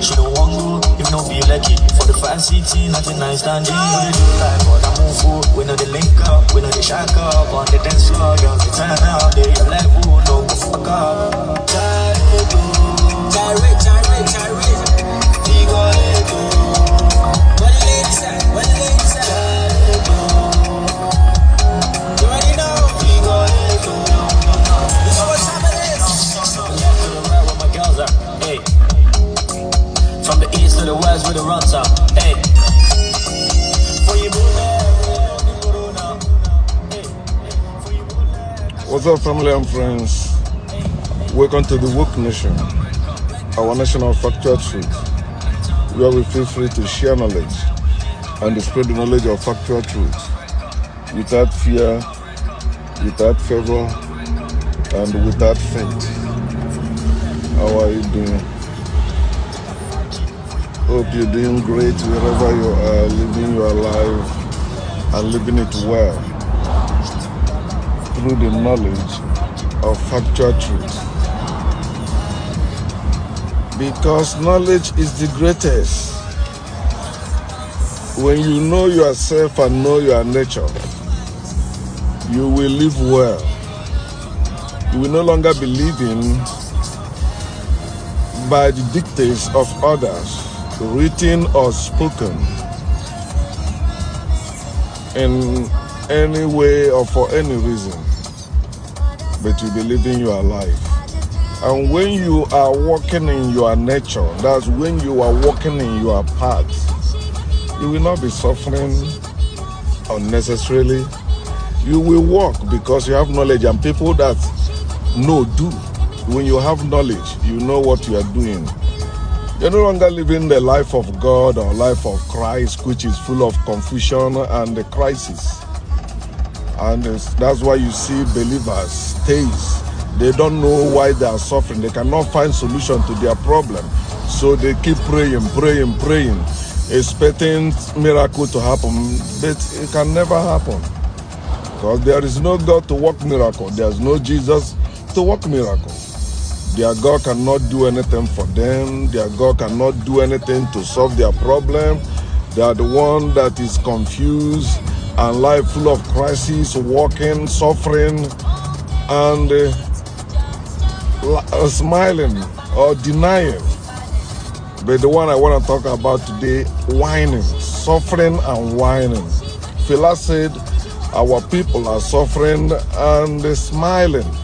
She don't want go, if no feel like it. For the fancy tea, nothing nice standing. We dey do life, but I move forward. We know the link up, we know the shack up. On the dance floor, girls they turn out. They your level, no go fuck up. Gyrate, gyrate, gyrate. We got it, go. What the lady said, what the lady said. You already know. We got it, go. You know what time it is. Left to the right where my girls are. Hey. From the east to the west where the runs are. Hey. What's up, family and friends? Welcome to the Woke Nation, our national factual truth, where we feel free to share knowledge and spread the knowledge of factual truth without fear, without favor, and without faith. How are you doing? Hope you're doing great wherever you are, living your life and living it well through the knowledge of factual truth. Because knowledge is the greatest. When you know yourself and know your nature, you will live well. You will no longer be living by the dictates of others, written or spoken, in any way or for any reason, but you be living your life. And when you are walking in your nature, that's when you are walking in your path, you will not be suffering unnecessarily. You will walk because you have knowledge, and people that know do. When you have knowledge, you know what you are doing. You're no longer living the life of God or life of Christ, which is full of confusion and the crisis. And that's why you see believers stays. They don't know why they are suffering. They cannot find solution to their problem. So they keep praying, praying, praying, expecting miracle to happen. But it can never happen. Because there is no God to work miracle. There is no Jesus to work miracle. Their God cannot do anything for them. Their God cannot do anything to solve their problem. They are the one that is confused and life full of crises, walking, suffering, and smiling or denying. But the one I want to talk about today, whining, suffering and whining. Fela said, our people are suffering and smiling.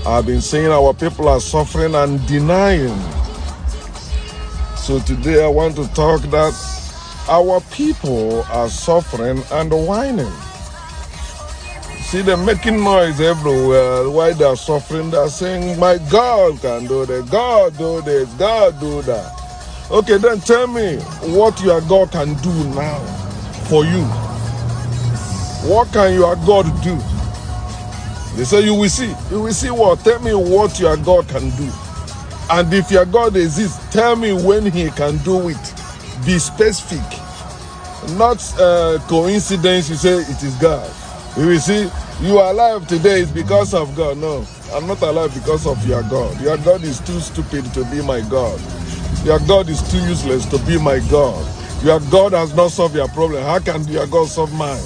I've been saying our people are suffering and denying. So today I want to talk that our people are suffering and whining. See, they're making noise everywhere. Why they're suffering? They're saying, my God can do that. God do this. God do that. Okay, then tell me what your God can do now for you. What can your God do? They say you will see. You will see what? Tell me what your God can do. And if your God exists, tell me when he can do it. Be specific. Not coincidence, you say it is God. You will see, you are alive today is because of God. No, I'm not alive because of your God. Your God is too stupid to be my God. Your God is too useless to be my God. Your God has not solved your problem. How can your God solve mine?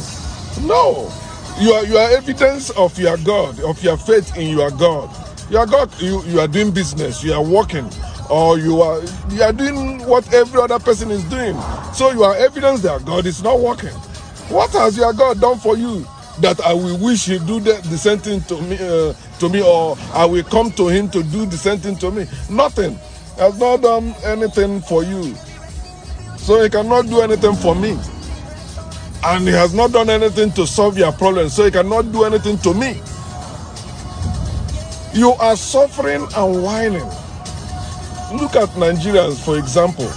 No. You are evidence of your God, of your faith in your God. Your God, you are doing business, you are working, or you are doing what every other person is doing. So you are evidence that God is not working. What has your God done for you that I will wish he do the same thing to me, or I will come to him to do the same thing to me? Nothing. He has not done anything for you. So he cannot do anything for me. And he has not done anything to solve your problem, so he cannot do anything to me. You are suffering and whining. Look at Nigerians, for example.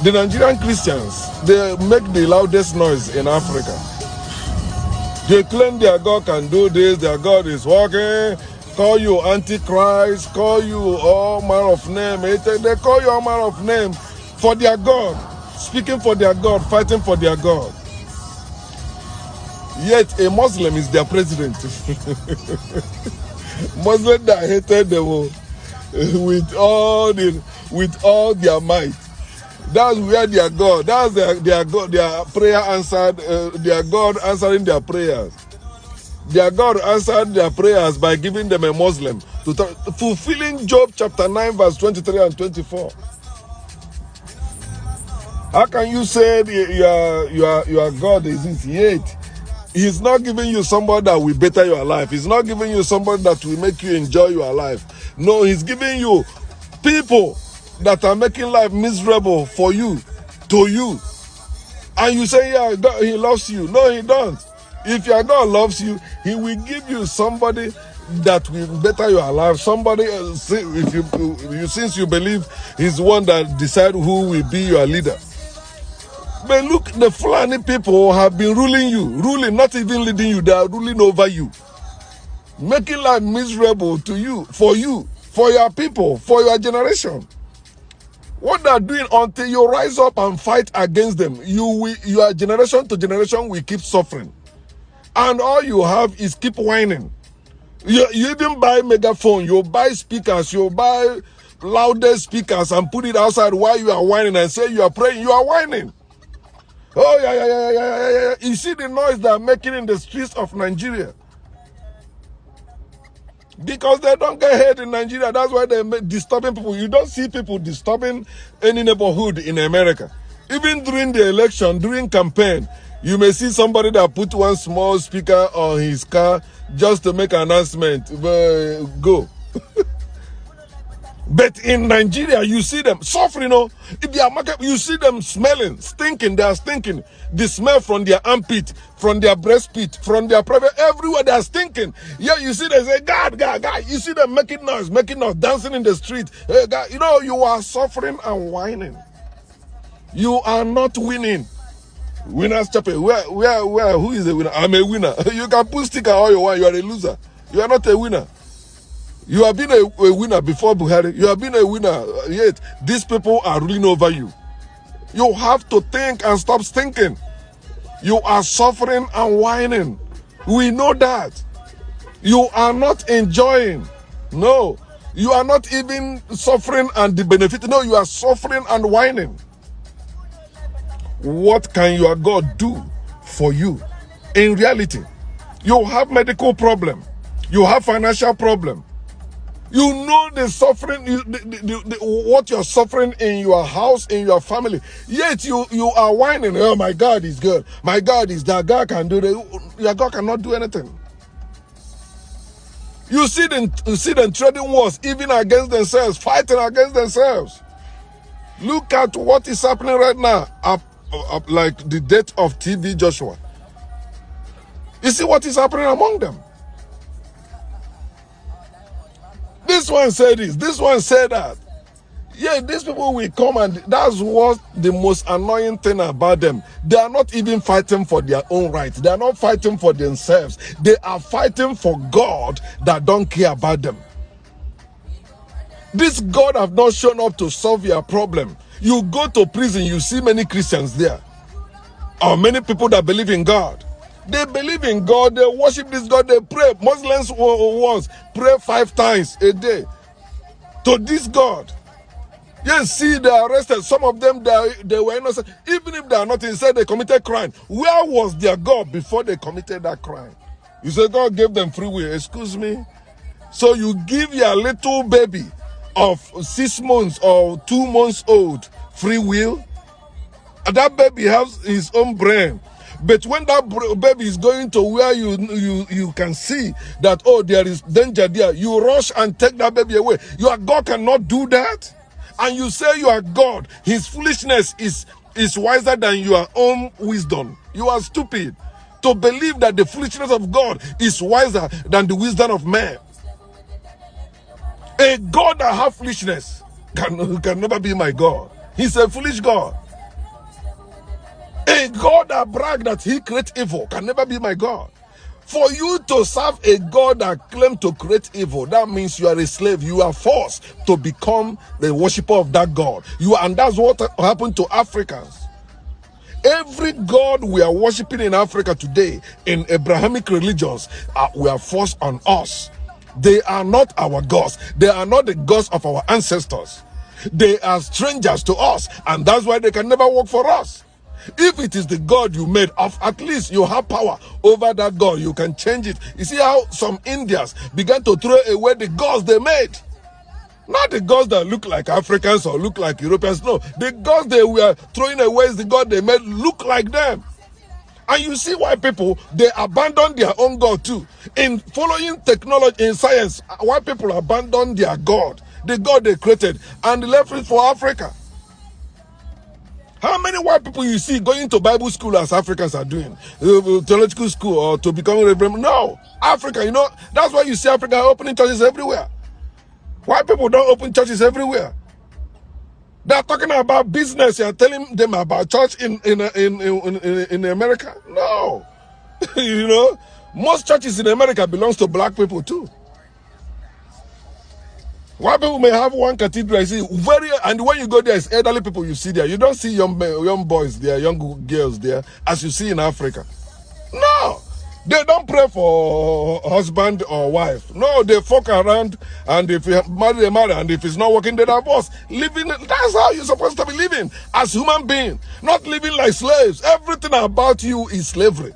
The Nigerian Christians, they make the loudest noise in Africa. They claim their God can do this, their God is working, call you Antichrist, call you all manner of name. They call you all manner of name for their God, speaking for their God, fighting for their God. Yet a Muslim is their president. Muslim that hated them with all their might. That's where their God. That's their God. Their prayer answered. Their God answering their prayers. Their God answered their prayers by giving them a Muslim to fulfilling Job chapter 9 verse 23 and 24. How can you say your God exists yet He's not giving you somebody that will better your life? He's not giving you somebody that will make you enjoy your life. No, He's giving you people that are making life miserable for you, to you. And you say, yeah, God, He loves you. No, He don't. If your God loves you, He will give you somebody that will better your life. Somebody, if you since you believe He's the one that decide who will be your leader. But look, the Fulani people have been ruling you, not even leading you. They are ruling over you, making life miserable to you, for your people, for your generation. What they are doing until you rise up and fight against them, your generation to generation will keep suffering. And all you have is keep whining. You even buy megaphone, you buy speakers, you buy louder speakers and put it outside while you are whining and say you are praying, you are whining. Oh, yeah. You see the noise they are making in the streets of Nigeria. Because they don't get hate in Nigeria. That's why they're disturbing people. You don't see people disturbing any neighborhood in America. Even during the election, during campaign, you may see somebody that put one small speaker on his car just to make an announcement. Go. But in Nigeria, you see them suffering. If they are market, you see them smelling, stinking. They are stinking. The smell from their armpit, from their breast pit, from their private, everywhere they are stinking. Yeah, you see they say, God. You see them making noise, dancing in the street. Hey, God, you are suffering and whining. You are not winning. Winners chapel. Where? Who is a winner? I'm a winner. You can put sticker all you want. You are a loser. You are not a winner. You have been a winner before Buhari. You have been a winner, yet these people are ruling over you. You have to think and stop thinking. You are suffering and whining. We know that. You are not enjoying. No. You are not even suffering and benefiting. No, you are suffering and whining. What can your God do for you? In reality, you have medical problem. You have financial problem. You know the suffering, what you're suffering in your house, in your family. Yet you are whining, oh, my God is good. My God is that. God can do that. Your God cannot do anything. You see them trading wars, even against themselves, fighting against themselves. Look at what is happening right now, like the death of TB Joshua. You see what is happening among them. This one said this, this one said that. Yeah, these people will come, and that's what the most annoying thing about them. They are not even fighting for their own rights. They are not fighting for themselves. They are fighting for God that don't care about them. This God have not shown up to solve your problem. You go to prison, you see many Christians there, or many people that believe in God. They believe in God, they worship this God, they pray. Muslims once pray 5 times a day to this God. Yes, see, they are arrested. Some of them, they were innocent. Even if they are not inside, they committed crime. Where was their God before they committed that crime? You say God gave them free will. Excuse me? So you give your little baby of 6 months or 2 months old free will? And that baby has his own brain. But when that baby is going to where you can see that, oh, there is danger there, you rush and take that baby away. Your God cannot do that. And you say you are God. His foolishness is wiser than your own wisdom. You are stupid to believe that the foolishness of God is wiser than the wisdom of man. A God that has foolishness can never be my God. He's a foolish God. A God that brags that he creates evil can never be my God. For you to serve a God that claims to create evil, that means you are a slave. You are forced to become the worshiper of that God. And that's what happened to Africans. Every God we are worshiping in Africa today, in Abrahamic religions, we are forced on us. They are not our gods. They are not the gods of our ancestors. They are strangers to us, and that's why they can never work for us. If it is the God you made, at least you have power over that God. You can change it. You see how some Indians began to throw away the gods they made. Not the gods that look like Africans or look like Europeans. No, the gods they were throwing away is the God they made look like them. And you see why people, they abandon their own God too. In following technology, in science, why people abandon their God, the God they created, and left it for Africa. How many white people you see going to Bible school as Africans are doing? Theological school or to become a reverend? No. Africa, you know, that's why you see Africa opening churches everywhere. White people don't open churches everywhere. They're talking about business. You're telling them about church in America? No. You know, most churches in America belongs to black people too. White people may have one cathedral, see, and when you go there, it's elderly people you see there. You don't see young boys there, young girls there, as you see in Africa. No. They don't pray for husband or wife. No, they fuck around, and if you marry, they marry, and if it's not working, they divorce. Living, that's how you're supposed to be living as human being, not living like slaves. Everything about you is slavery.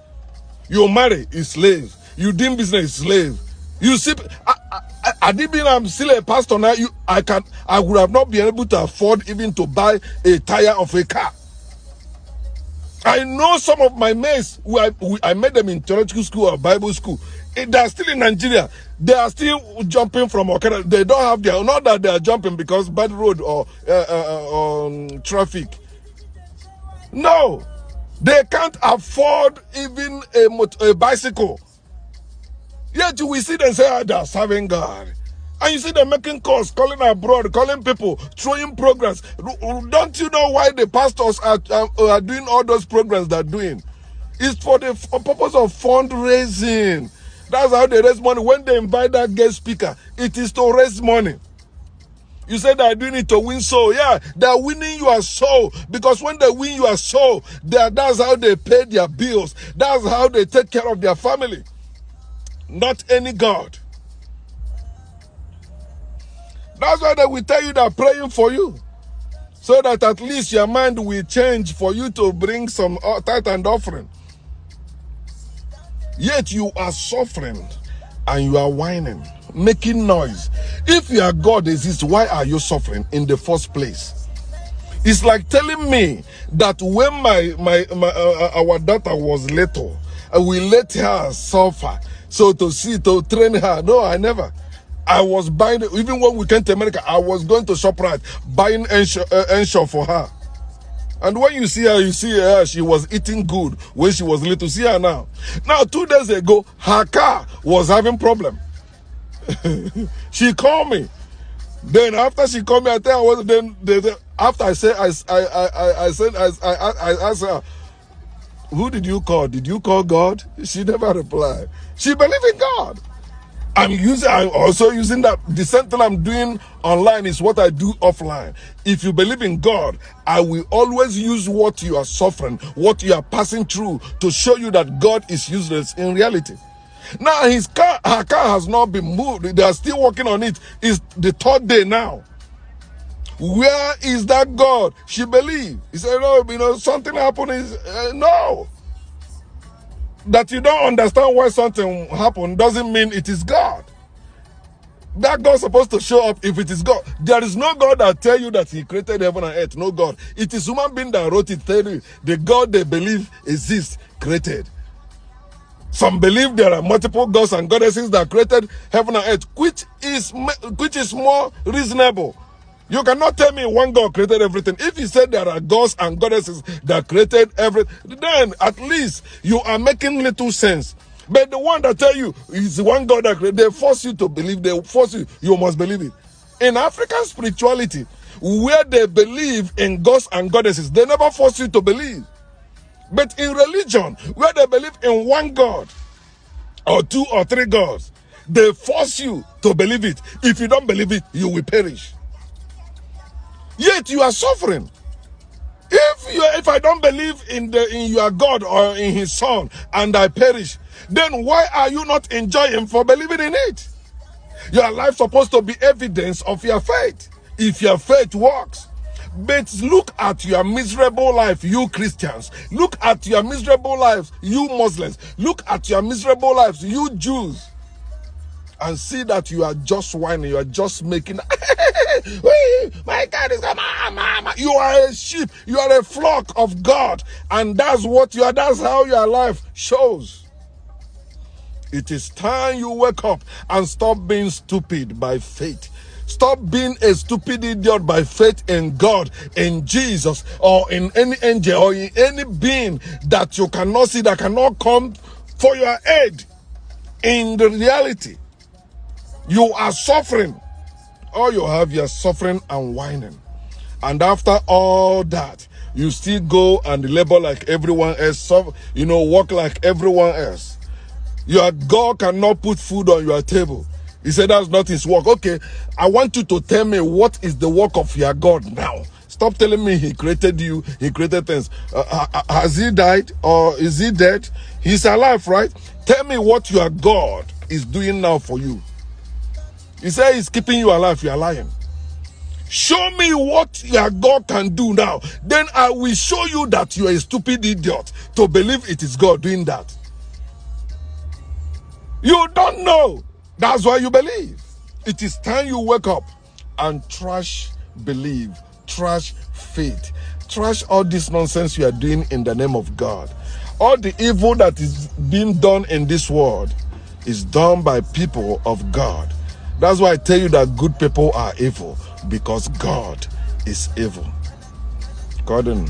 You marry is slave. You do business is slave. You see, I'm still a pastor now. I would have not been able to afford even to buy a tire of a car. I know some of my mates who I met them in theological school or Bible school. They are still in Nigeria. They are still jumping from Okada. They don't have their, not that they are jumping because bad road or traffic. No, they can't afford even a bicycle. Yet we see them say, they are serving God. And you see them making calls, calling abroad, calling people, throwing programs. Don't you know why the pastors are doing all those programs they're doing? It's for the purpose of fundraising. That's how they raise money. When they invite that guest speaker, it is to raise money. You say they're doing it to win soul. Yeah, they're winning your soul. Because when they win your soul, that's how they pay their bills. That's how they take care of their family. Not any God. That's why they will tell you they're praying for you. So that at least your mind will change for you to bring some tithe and offering. Yet you are suffering and you are whining, making noise. If your God exists, why are you suffering in the first place? It's like telling me that when our daughter was little, we let her suffer. So to train her. No, I never. I was buying, even when we came to America, I was going to ShopRite, buying Ensure for her. And when you see her, she was eating good when she was little. See her now. Now, 2 days ago, her car was having problem. She called me. Then after she called me, I tell her, after I asked her, who did you call? Did you call God? She never replied. She believed in God. I'm also using that. The same thing I'm doing online is what I do offline. If you believe in God, I will always use what you are suffering, what you are passing through to show you that God is useless in reality. Now her car has not been moved. They are still working on it. It's the 3rd day now. Where is that God? She believed. He said, no, something happened. No. That you don't understand why something happened doesn't mean it is God. That God's supposed to show up if it is God. There is no God that tell you that he created heaven and earth. No God. It is human being that wrote it, tell you the God they believe exists, created. Some believe there are multiple gods and goddesses that created heaven and earth, which is more reasonable. You cannot tell me one God created everything. If you said there are gods and goddesses that created everything, then at least you are making little sense. But the one that tell you is the one God that created, they force you to believe, they force you must believe it. In African spirituality, where they believe in gods and goddesses, they never force you to believe. But in religion, where they believe in one God, or 2 or 3 gods, they force you to believe it. If you don't believe it, you will perish. Yet you are suffering. If I don't believe in your God or in his son and I perish, then why are you not enjoying for believing in it? Your life is supposed to be evidence of your faith. if your faith works. But look at your miserable life, you Christians. Look at your miserable lives, you Muslims. Look at your miserable lives, you Jews. And see that you are just whining, you are just making my God is mama. You are a sheep, you are a flock of God, and that's what you are, that's how your life shows. It is time you wake up and stop being stupid by faith. Stop being a stupid idiot by faith in God, in Jesus, or in any angel, or in any being that you cannot see, that cannot come for your aid. In the reality, you are suffering. All you have, you are suffering and whining. And after all that, you still go and labor like everyone else, work like everyone else. Your God cannot put food on your table. He said that's not his work. Okay, I want you to tell me what is the work of your God now. Stop telling me he created you, he created things. Has he died or is he dead? He's alive, right? Tell me what your God is doing now for you. He said he's keeping you alive, you are lying. Show me what your God can do now. Then I will show you that you are a stupid idiot to believe it is God doing that. You don't know. That's why you believe. It is time you wake up and trash belief, trash faith, trash all this nonsense you are doing in the name of God. All the evil that is being done in this world is done by people of God. That's why I tell you that good people are evil, because God is evil. Gordon.